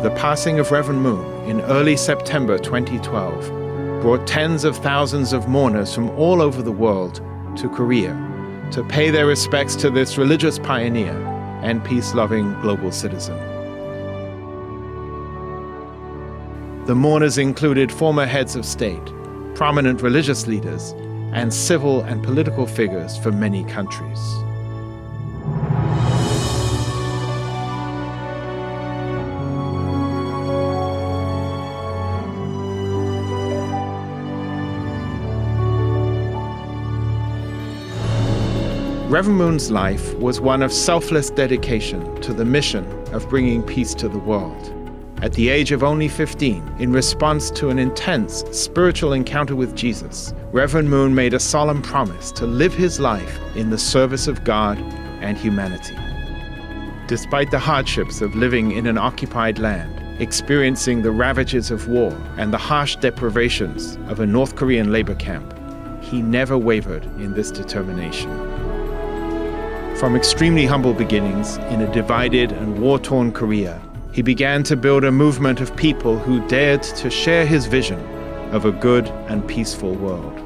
the passing of Reverend Moon in early September 2012 brought tens of thousands of mourners from all over the world to Korea to pay their respects to this religious pioneer and peace-loving global citizen. The mourners included former heads of state, prominent religious leaders, and civil and political figures from many countries. Reverend Moon's life was one of selfless dedication to the mission of bringing peace to the world. At the age of only 15, in response to an intense spiritual encounter with Jesus, Reverend Moon made a solemn promise to live his life in the service of God and humanity. Despite the hardships of living in an occupied land, experiencing the ravages of war and the harsh deprivations of a North Korean labor camp, he never wavered in this determination. From extremely humble beginnings in a divided and war-torn Korea, he began to build a movement of people who dared to share his vision of a good and peaceful world.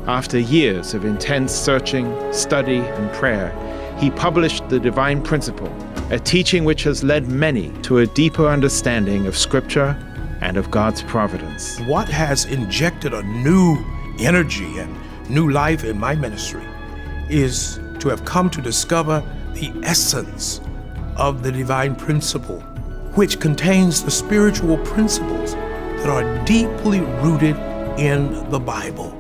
After years of intense searching, study, and prayer, he published The Divine Principle, a teaching which has led many to a deeper understanding of Scripture and of God's providence. What has injected a new energy and new life in my ministry is to have come to discover the essence of the divine principle, which contains the spiritual principles that are deeply rooted in the Bible.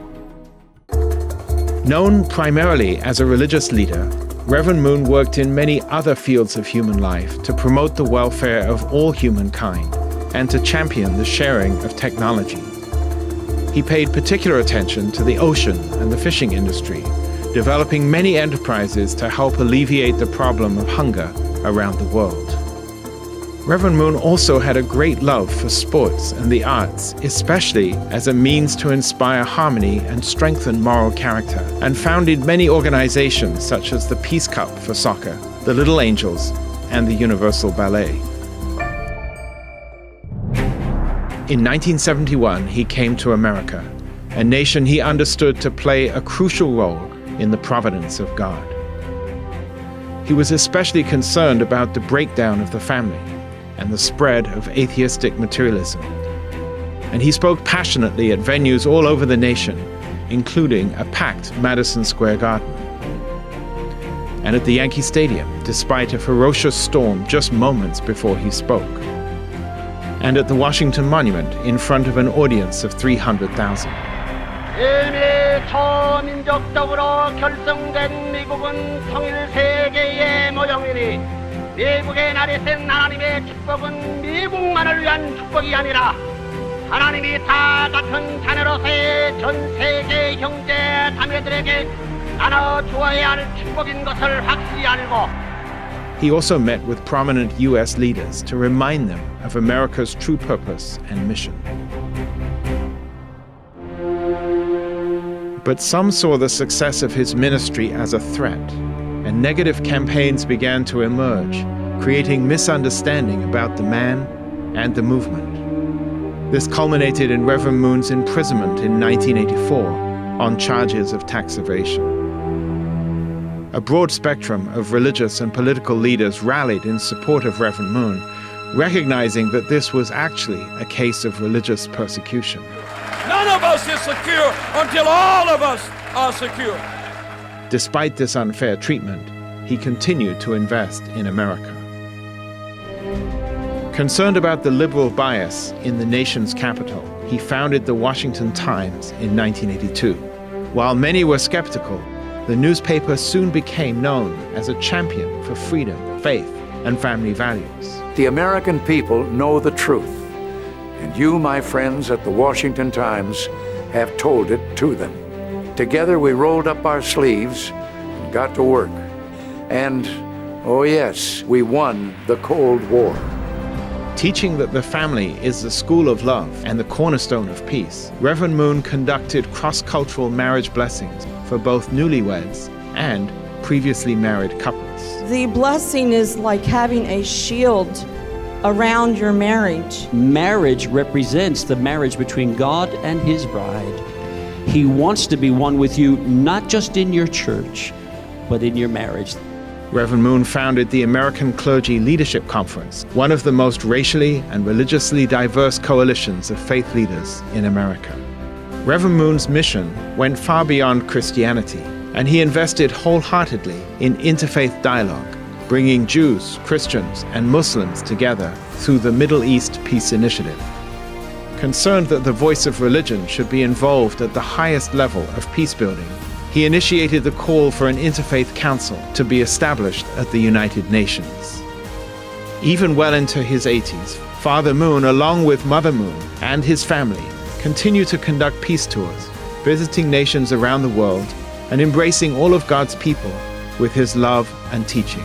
Known primarily as a religious leader, Reverend Moon worked in many other fields of human life to promote the welfare of all humankind and to champion the sharing of technology. He paid particular attention to the ocean and the fishing industry, developing many enterprises to help alleviate the problem of hunger around the world. Reverend Moon also had a great love for sports and the arts, especially as a means to inspire harmony and strengthen moral character, and founded many organizations such as the Peace Cup for soccer, the Little Angels, and the Universal Ballet. In 1971, he came to America, a nation he understood to play a crucial role in the providence of God. He was especially concerned about the breakdown of the family and the spread of atheistic materialism. And he spoke passionately at venues all over the nation, including a packed Madison Square Garden. And at the Yankee Stadium, despite a ferocious storm just moments before he spoke. And at the Washington Monument in front of an audience of 300,000. 초민족적으로 결성된 미국은 통일 세계의 모형이니 미국의 날이 센 하나님의 축복은 미국만을 위한 축복이 아니라 하나님이 다 같은 자녀로서의 전 세계 형제 자매들에게 나눠 주어야 할 축복인 것을 확실히 알고. He also met with prominent U.S. leaders to remind them of America's true purpose and mission. But some saw the success of his ministry as a threat, and negative campaigns began to emerge, creating misunderstanding about the man and the movement. This culminated in Reverend Moon's imprisonment in 1984 on charges of tax evasion. A broad spectrum of religious and political leaders rallied in support of Reverend Moon, recognizing that this was actually a case of religious persecution. None of us is secure until all of us are secure. Despite this unfair treatment, he continued to invest in America. Concerned about the liberal bias in the nation's capital, he founded the Washington Times in 1982. While many were skeptical, the newspaper soon became known as a champion for freedom, faith, and family values. The American people know the truth, and you, my friends at the Washington Times, have told it to them. Together we rolled up our sleeves and got to work. And, oh yes, we won the Cold War. Teaching that the family is the school of love and the cornerstone of peace, Reverend Moon conducted cross-cultural marriage blessings for both newlyweds and previously married couples. The blessing is like having a shield around your marriage. Marriage represents the marriage between God and His bride. He wants to be one with you, not just in your church, but in your marriage. Reverend Moon founded the American Clergy Leadership Conference, one of the most racially and religiously diverse coalitions of faith leaders in America. Reverend Moon's mission went far beyond Christianity, and he invested wholeheartedly in interfaith dialogue, bringing Jews, Christians, and Muslims together through the Middle East Peace Initiative. Concerned that the voice of religion should be involved at the highest level of peace building, he initiated the call for an interfaith council to be established at the United Nations. Even well into his 80s, Father Moon, along with Mother Moon and his family, continue to conduct peace tours, visiting nations around the world and embracing all of God's people with his love and teaching.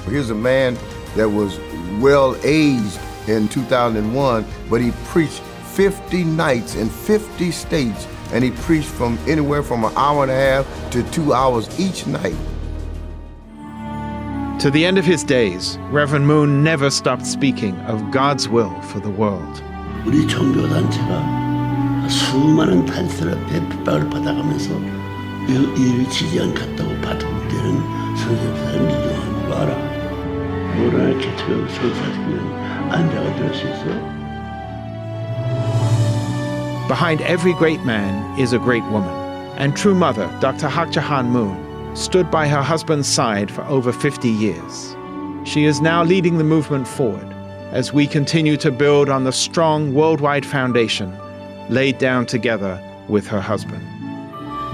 Here's a man that was well aged in 2001, but he preached 50 nights in 50 states, and he preached from anywhere from an hour and a half to 2 hours each night. To the end of his days, Reverend Moon never stopped speaking of God's will for the world. 우리 종교단체가 수많은 단체를 핍박을 받아가면서 이를 지지 않겠다고 받아들이는 선생님들 민주화하는 거 알아? 모라나 개척을 선사시키면 안배가 될 수 있어? Behind every great man is a great woman, and true mother, Dr. Hak Jahan Moon, stood by her husband's side for over 50 years. She is now leading the movement forward as we continue to build on the strong worldwide foundation laid down together with her husband.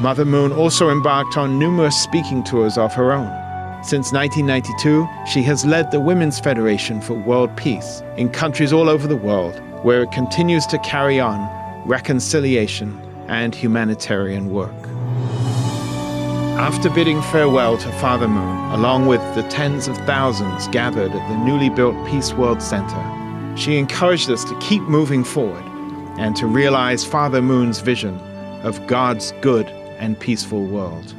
Mother Moon also embarked on numerous speaking tours of her own. Since 1992, she has led the Women's Federation for World Peace in countries all over the world, where it continues to carry on reconciliation and humanitarian work. After bidding farewell to Father Moon, along with the tens of thousands gathered at the newly built Peace World Center, she encouraged us to keep moving forward and to realize Father Moon's vision of God's good and peaceful world.